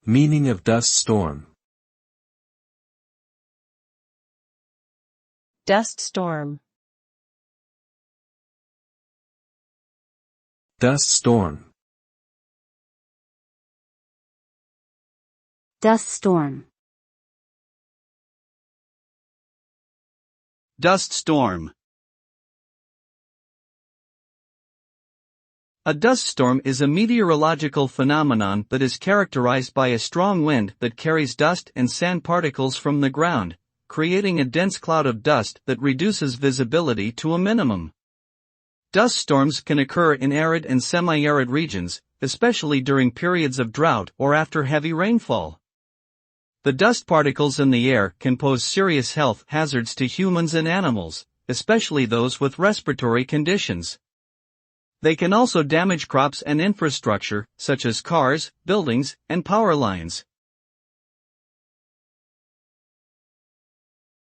Meaning of dust storm. Dust storm. Dust storm. Dust storm. Dust storm. A dust storm is a meteorological phenomenon that is characterized by a strong wind that carries dust and sand particles from the ground, creating a dense cloud of dust that reduces visibility to a minimum. Dust storms can occur in arid and semi-arid regions, especially during periods of drought or after heavy rainfall. The dust particles in the air can pose serious health hazards to humans and animals, especially those with respiratory conditions. They can also damage crops and infrastructure, such as cars, buildings, and power lines.